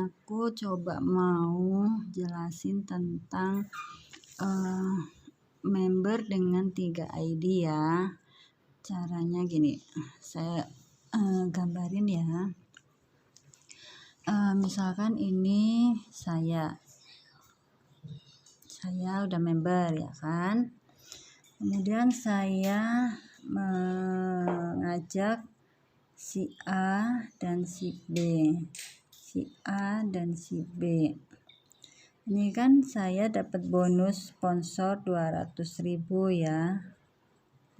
Aku coba mau jelasin tentang member dengan 3 ID ya. Caranya gini, saya gambarin ya. Misalkan ini saya udah member ya kan. Kemudian saya mengajak si A dan si B. Ini kan saya dapat bonus sponsor 200.000 ya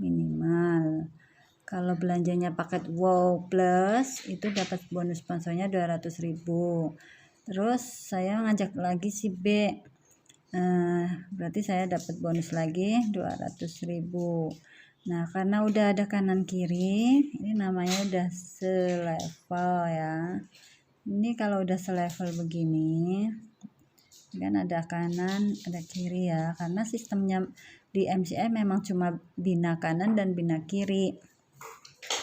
minimal. Kalau belanjanya paket Wow Plus itu dapat bonus sponsornya 200.000. Terus saya ngajak lagi si B. Berarti saya dapat bonus lagi 200.000. Nah, karena udah ada kanan kiri, ini namanya udah selevel ya. Ini kalau udah selevel begini, kan ada kanan, ada kiri ya. Karena sistemnya di MCI memang cuma bina kanan dan bina kiri.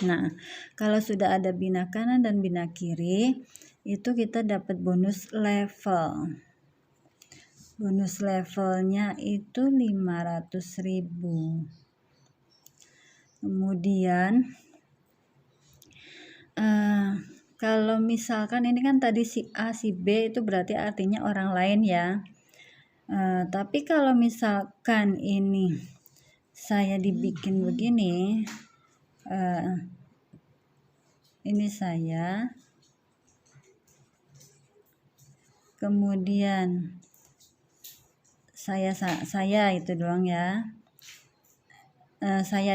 Nah, kalau sudah ada bina kanan dan bina kiri, itu kita dapat bonus level. Bonus levelnya itu 500.000. Kemudian kalau misalkan ini kan tadi si A, si B itu berarti artinya orang lain ya. Tapi kalau misalkan ini saya dibikin begini, ini saya, kemudian saya itu doang ya. Saya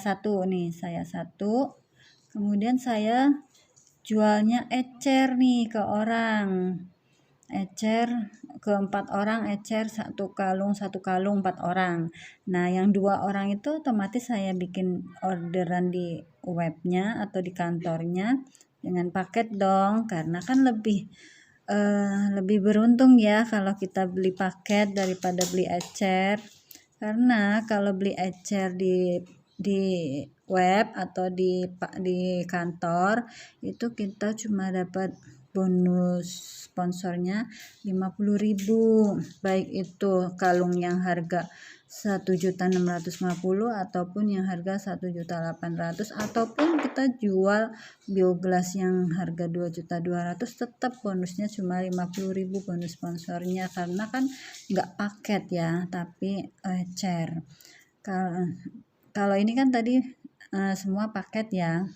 satu. Kemudian saya jualnya ecer nih ke orang. Ecer ke 4 orang, ecer 1 kalung 4 orang. Nah, yang 2 orang itu otomatis saya bikin orderan di webnya atau di kantornya dengan paket dong, karena kan lebih beruntung ya kalau kita beli paket daripada beli ecer. Karena kalau beli ecer di web atau di kantor itu kita cuma dapat bonus sponsornya 50.000, baik itu kalung yang harga 1.650.000 ataupun yang harga 1.800.000, ataupun kita jual biogas yang harga 2.200.000 tetap bonusnya cuma 50.000 bonus sponsornya, karena kan nggak paket ya tapi ecer. Kalau ini kan tadi semua paket ya.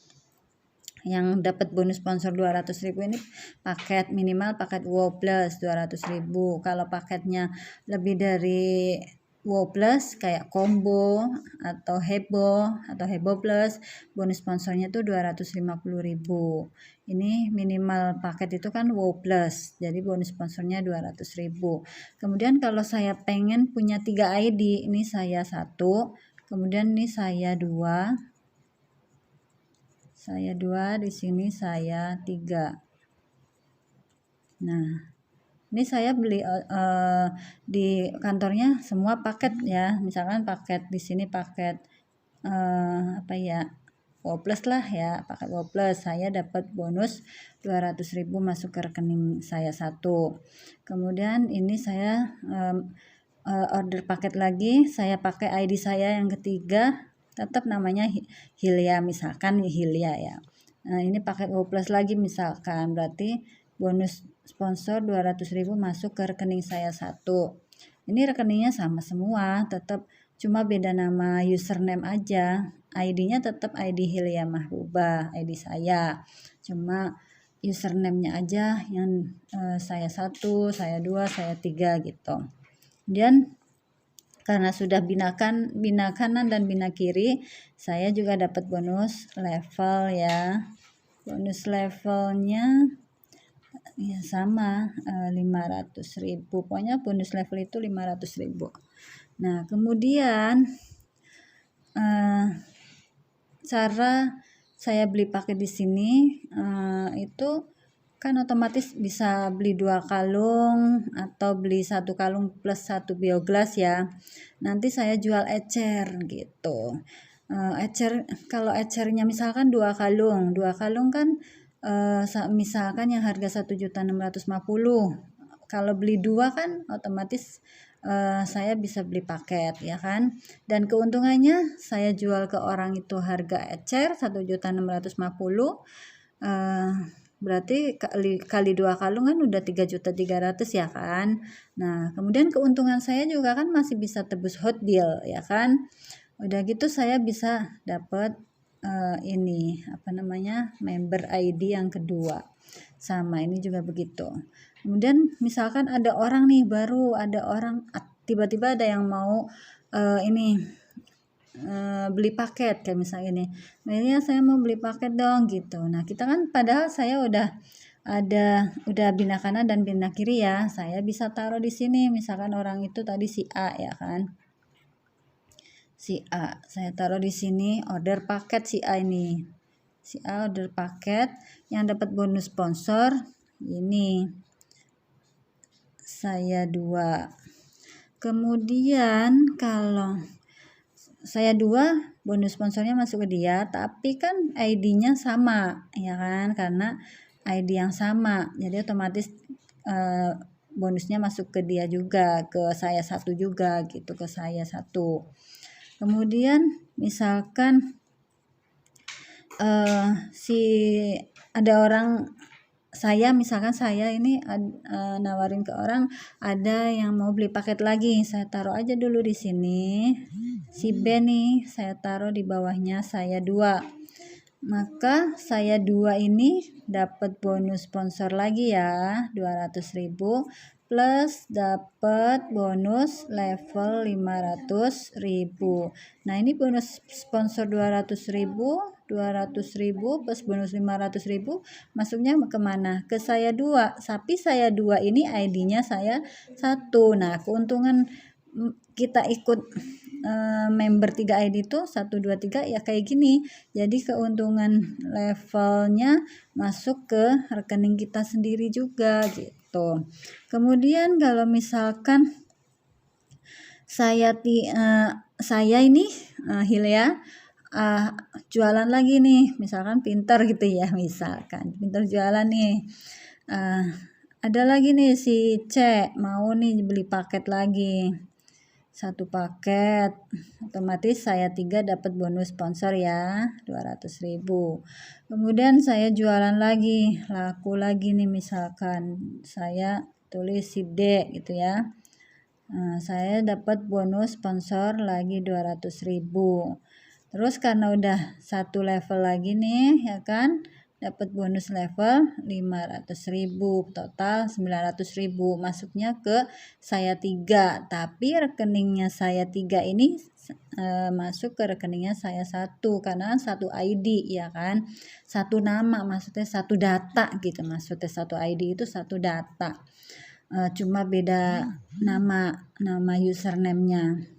Yang dapat bonus sponsor 200.000 ini paket, minimal paket Wow Plus 200.000. Kalau paketnya lebih dari Wow Plus kayak combo atau heboh plus, bonus sponsornya tuh 250.000. Ini minimal paket itu kan Wow Plus, jadi bonus sponsornya 200.000. Kemudian kalau saya pengen punya 3 ID, ini saya 1, kemudian ini saya 2, di sini saya 3. Nah, ini saya beli di kantornya semua paket ya. Misalkan paket di sini paket Wow Plus lah ya, paket Wow Plus. Saya dapat bonus 200.000 masuk ke rekening saya 1. Kemudian ini saya order paket lagi, saya pakai ID saya yang ketiga, tetap namanya Hilya, misalkan Hilya ya. Nah, ini paket Wow Plus lagi misalkan, berarti bonus sponsor 200.000 masuk ke rekening saya 1. Ini rekeningnya sama semua, tetap cuma beda nama username aja. ID-nya tetap ID Hilya Mahbubah, ID saya. Cuma username-nya aja yang saya 1, saya 2, saya 3 gitu. Kemudian karena sudah bina kanan dan bina kiri, saya juga dapat bonus level ya. Bonus levelnya ya sama 500.000. Pokoknya bonus level itu 500.000. Nah, kemudian cara saya beli paket di sini itu kan otomatis bisa beli 2 kalung atau beli 1 kalung plus 1 biogas ya. Nanti saya jual ecer gitu. Ecer, kalau ecernya misalkan 2 kalung kan misalkan yang harga 1.650.000, kalau beli 2 kan otomatis saya bisa beli paket ya kan, dan keuntungannya saya jual ke orang itu harga ecer 1.650.000, berarti kali 2 kalung kan udah 3.300.000 ya kan. Nah, kemudian keuntungan saya juga kan masih bisa tebus hot deal ya kan. Udah gitu saya bisa dapat ini apa namanya, member ID yang kedua. Sama ini juga begitu. Kemudian misalkan ada orang nih baru, tiba-tiba ada yang mau beli paket kayak misalnya ini, "Melia, saya mau beli paket dong," gitu. Nah, kita kan padahal saya udah pindah kanan dan pindah kiri ya. Saya bisa taruh di sini, misalkan orang itu tadi si A ya kan. Si A, saya taruh di sini order paket si A ini. Si A order paket yang dapat bonus sponsor ini. Saya 2. Kemudian kalau saya 2, bonus sponsornya masuk ke dia, tapi kan ID-nya sama ya kan, karena ID yang sama, jadi otomatis bonusnya masuk ke dia juga, ke saya 1 juga gitu, ke saya 1. Kemudian misalkan ada orang, misalkan saya ini nawarin ke orang, ada yang mau beli paket lagi, saya taruh aja dulu di sini. Si B nih saya taruh di bawahnya saya 2. Maka saya 2 ini dapat bonus sponsor lagi ya, 200.000 plus dapat bonus level 500.000. Nah, ini bonus sponsor 200.000 plus bonus 500.000 masuknya kemana? Ke saya 2. Tapi saya 2 ini ID-nya saya 1. Nah, keuntungan kita ikut member 3 ID itu 1, 2, 3 ya kayak gini. Jadi keuntungan levelnya masuk ke rekening kita sendiri juga gitu. Kemudian kalau misalkan saya ini Hilya jualan lagi nih, misalkan pinter gitu ya, misalkan pinter jualan nih, ada lagi nih si C mau nih beli paket lagi, 1 paket, otomatis saya 3 dapat bonus sponsor ya, 200.000. Kemudian saya jualan lagi, laku lagi nih, misalkan saya tulis si D gitu ya. Saya dapat bonus sponsor lagi 200.000. Terus karena udah 1 level lagi nih ya kan, dapat bonus level 500.000, total 900.000 masuknya ke saya 3, tapi rekeningnya saya 3 ini masuk ke rekeningnya saya 1 karena 1 ID ya kan, 1 nama, maksudnya 1 data gitu, maksudnya 1 ID itu 1 data, cuma beda nama username-nya.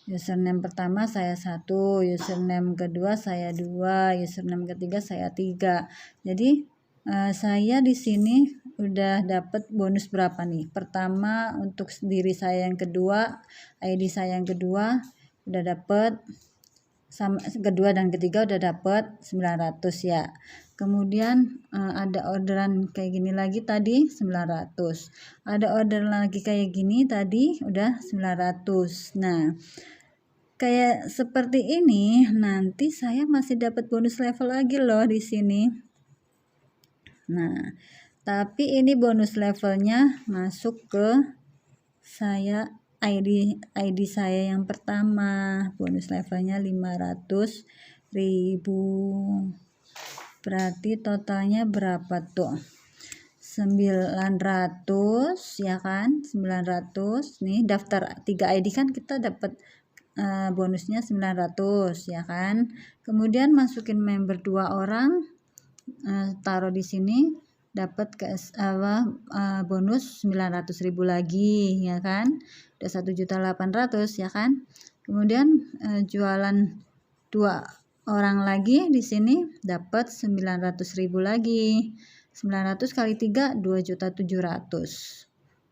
Username pertama saya 1, username kedua saya 2, username ketiga saya 3. Jadi saya di sini udah dapat bonus berapa nih? Pertama untuk diri saya yang kedua, ID saya yang kedua udah dapat, sama kedua dan ketiga udah dapat 900 ya. Kemudian ada orderan kayak gini lagi tadi 900. Ada orderan lagi kayak gini tadi udah 900. Nah, kayak seperti ini nanti saya masih dapat bonus level lagi loh di sini. Nah, tapi ini bonus levelnya masuk ke saya ID saya yang pertama, bonus levelnya 500.000. Berarti totalnya berapa tuh? 900 ya kan, 900 nih, daftar 3 ID kan kita dapat bonusnya 900 ya kan. Kemudian masukin member 2 orang, taruh di sini, dapat bonus 900.000 lagi ya kan, udah 1.800.000 ya kan. Kemudian jualan 2 orang lagi di sini dapat 900.000 lagi, 900 kali 3 2.700.000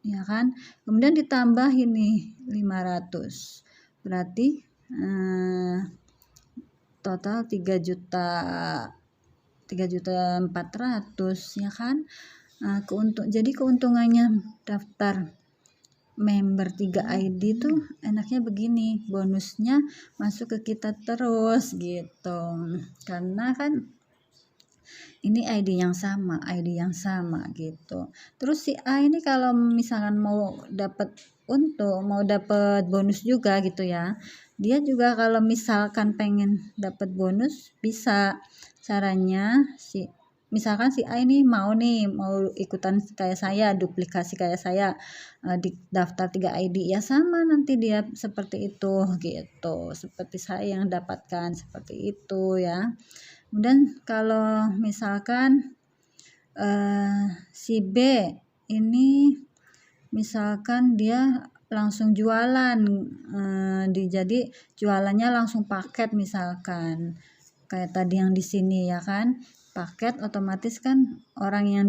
ya kan. Kemudian ditambah ini 500, berarti total 3.300.000 3.400.000 ya kan. Jadi keuntungannya daftar member 3 ID tuh enaknya begini, bonusnya masuk ke kita terus gitu. Karena kan ini ID yang sama gitu. Terus si A ini kalau misalkan mau dapat bonus juga gitu ya. Dia juga kalau misalkan pengen dapat bonus bisa. Caranya misalkan si A ini mau ikutan kayak saya, duplikasi kayak saya, di daftar 3 ID ya sama nanti dia seperti itu gitu. Seperti saya yang dapatkan seperti itu ya. Kemudian kalau misalkan si B ini misalkan dia langsung jualan, jadi jualannya langsung paket misalkan kayak tadi yang di sini ya kan, paket otomatis kan orang yang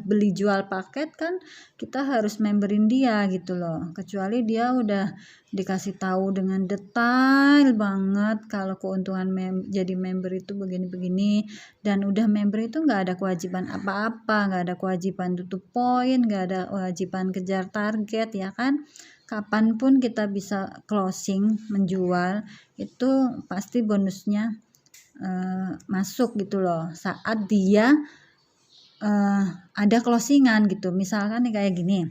beli jual paket kan kita harus memberin dia gitu loh, kecuali dia udah dikasih tahu dengan detail banget kalau keuntungan jadi member itu begini-begini, dan udah member itu nggak ada kewajiban apa-apa, nggak ada kewajiban tutup poin, nggak ada kewajiban kejar target ya kan. Kapanpun kita bisa closing menjual itu pasti bonusnya masuk gitu loh saat dia ada closingan gitu. Misalkan nih kayak gini,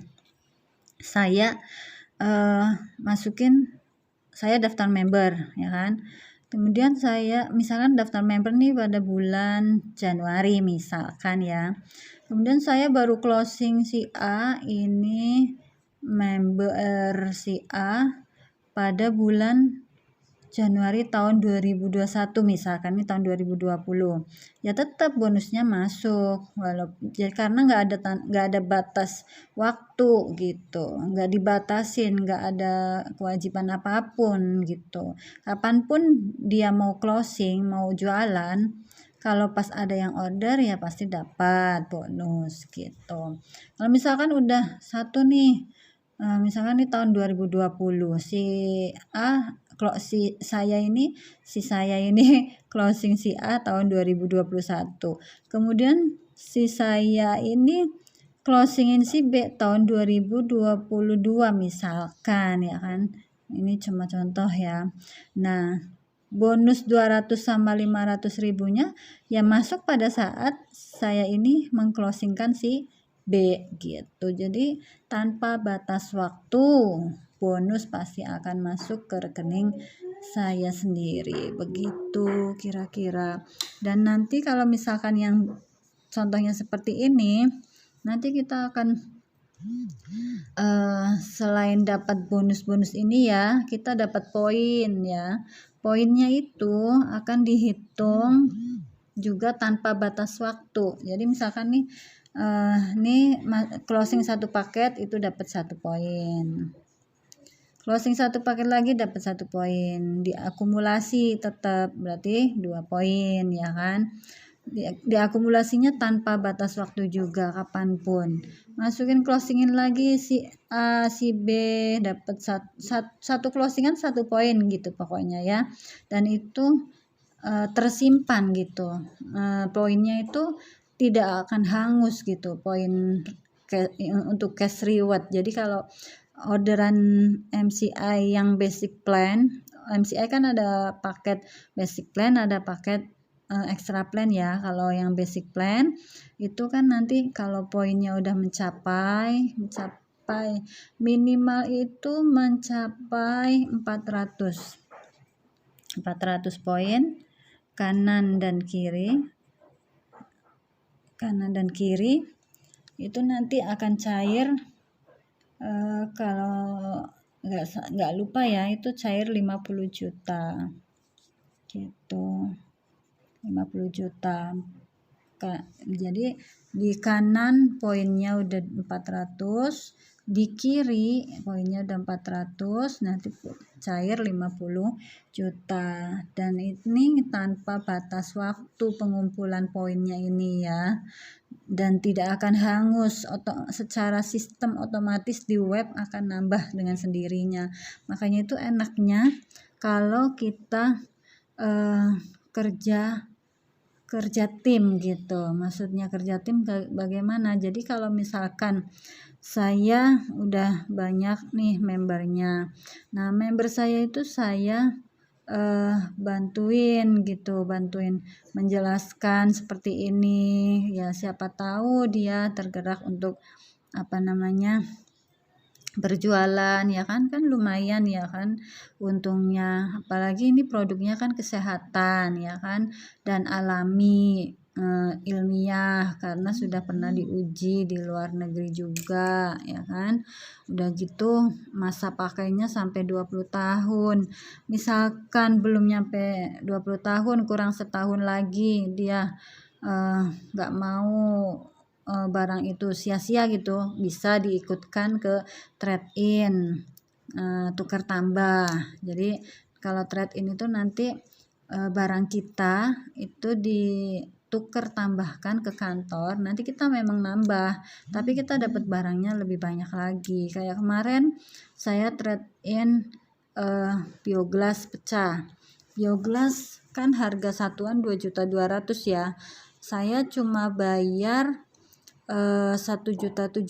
saya saya daftar member ya kan, kemudian saya misalkan daftar member nih pada bulan Januari misalkan ya, kemudian saya baru closing si A ini, member si A pada bulan Januari tahun 2021 misalkan, ini tahun 2020 ya tetap bonusnya masuk karena nggak ada batas waktu gitu, nggak dibatasin, nggak ada kewajiban apapun gitu. Kapanpun dia mau closing, mau jualan, kalau pas ada yang order ya pasti dapat bonus gitu. Kalau misalkan udah satu nih, misalkan di tahun 2020 si saya ini closing si A tahun 2021, kemudian si saya ini closingin si B tahun 2022 misalkan ya kan, ini cuma contoh ya. Nah bonus 200 sama 500 ribunya ya masuk pada saat saya ini mengclosingkan si B gitu. Jadi tanpa batas waktu bonus pasti akan masuk ke rekening saya sendiri, begitu kira-kira. Dan nanti kalau misalkan yang contohnya seperti ini, nanti kita akan selain dapat bonus-bonus ini ya, kita dapat poin ya. Poinnya itu akan dihitung juga tanpa batas waktu. Jadi misalkan nih closing satu paket itu dapat 1 poin, closing satu paket lagi dapat 1 poin, diakumulasi tetap berarti 2 poin ya kan. Diakumulasinya tanpa batas waktu juga, kapanpun masukin closingin lagi si A si B dapat satu closingan 1 poin gitu pokoknya ya, dan itu tersimpan gitu, poinnya itu tidak akan hangus gitu, poin untuk cash reward. Jadi kalau orderan MCI yang basic plan, MCI kan ada paket basic plan, ada paket extra plan ya. Kalau yang basic plan itu kan nanti kalau poinnya udah mencapai minimal itu mencapai 400 poin kanan dan kiri itu nanti akan cair, kalau nggak lupa ya itu cair 50 juta gitu, 50 juta. Jadi di kanan poinnya udah 400, di kiri poinnya udah 400, nanti cair 50 juta, dan ini tanpa batas waktu pengumpulan poinnya ini ya, dan tidak akan hangus, secara sistem otomatis di web akan nambah dengan sendirinya. Makanya itu enaknya kalau kita kerja kerja tim gitu. Maksudnya kerja tim bagaimana? Jadi kalau misalkan saya udah banyak nih membernya. Nah, member saya itu saya bantuin gitu, bantuin menjelaskan seperti ini. Ya, siapa tahu dia tergerak untuk berjualan, ya kan lumayan ya kan untungnya, apalagi ini produknya kan kesehatan ya kan, dan alami, ilmiah karena sudah pernah diuji di luar negeri juga ya kan. Udah gitu masa pakainya sampai 20 tahun. Misalkan belum nyampe 20 tahun, kurang setahun lagi dia nggak mau barang itu sia-sia gitu, bisa diikutkan ke trade in, tukar tambah. Jadi kalau trade in itu nanti barang kita itu ditukar tambahkan ke kantor, nanti kita memang nambah, tapi kita dapat barangnya lebih banyak lagi. Kayak kemarin saya trade in bioglas pecah. Bioglas kan harga satuan 2.200.000 ya. Saya cuma bayar 1.700.000,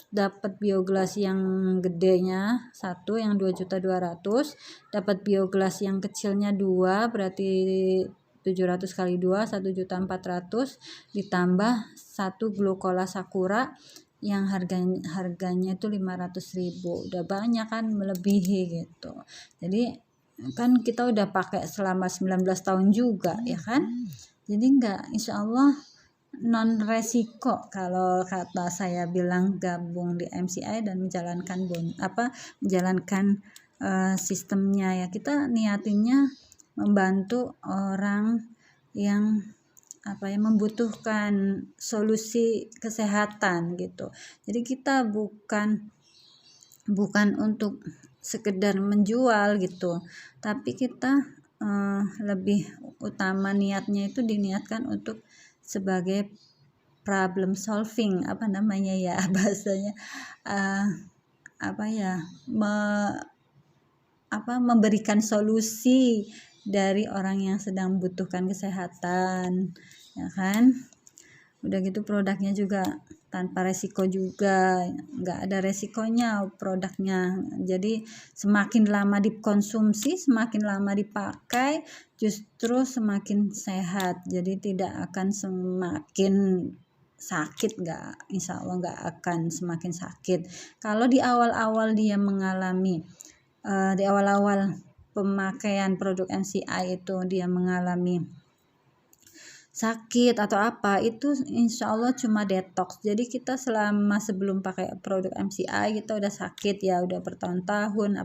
dapat bioglas yang gedenya satu yang 2.200.000, dapat bioglas yang kecilnya 2, berarti 700 kali 2 1.400.000, ditambah satu Glucola Sakura yang harganya itu 500.000. Udah banyak kan, melebihi gitu. Jadi kan kita udah pakai selama 19 tahun juga ya kan, jadi insya Allah non resiko kalau kata saya bilang gabung di MCI dan menjalankan sistemnya ya. Kita niatinnya membantu orang yang membutuhkan solusi kesehatan gitu. Jadi kita bukan untuk sekedar menjual gitu, tapi kita lebih utama niatnya itu diniatkan untuk sebagai problem solving, bahasanya memberikan solusi dari orang yang sedang membutuhkan kesehatan ya kan. Udah gitu produknya juga tanpa resiko juga, nggak ada resikonya produknya. Jadi semakin lama dikonsumsi, semakin lama dipakai, justru semakin sehat. Jadi tidak akan semakin sakit, insya Allah nggak akan semakin sakit. Kalau di awal-awal dia mengalami di awal-awal pemakaian produk MCI itu dia mengalami sakit atau apa, itu insya Allah cuma detox. Jadi kita sebelum pakai produk MCI kita udah sakit ya, udah bertahun-tahun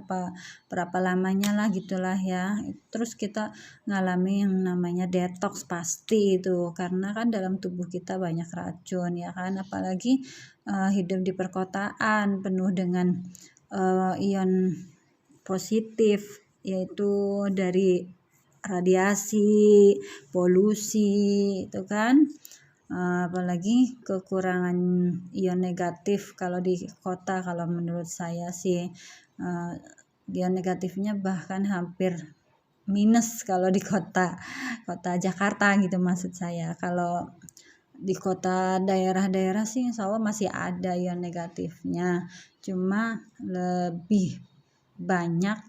berapa lamanya lah gitulah ya, terus kita ngalami yang namanya detox pasti itu, karena kan dalam tubuh kita banyak racun ya kan, apalagi hidup di perkotaan penuh dengan ion positif, yaitu dari radiasi, polusi itu kan, apalagi kekurangan ion negatif kalau di kota. Kalau menurut saya sih ion negatifnya bahkan hampir minus kalau di kota Jakarta gitu maksud saya. Kalau di kota daerah-daerah sih insya Allah masih ada ion negatifnya, cuma lebih banyak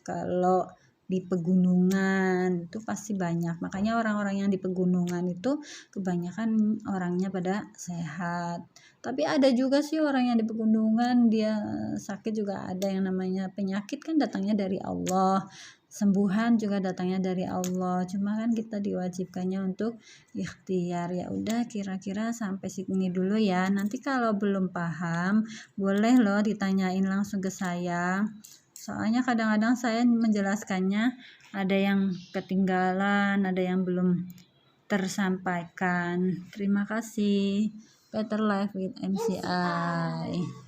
kalau di pegunungan itu pasti banyak. Makanya orang-orang yang di pegunungan itu kebanyakan orangnya pada sehat. Tapi ada juga sih orang yang di pegunungan dia sakit juga ada, yang namanya penyakit kan datangnya dari Allah, sembuhan juga datangnya dari Allah. Cuma kan kita diwajibkannya untuk ikhtiar. Ya udah, kira-kira sampai sini dulu ya. Nanti kalau belum paham boleh loh ditanyain langsung ke saya. Soalnya kadang-kadang saya menjelaskannya ada yang ketinggalan, ada yang belum tersampaikan. Terima kasih. Better Life with MCI.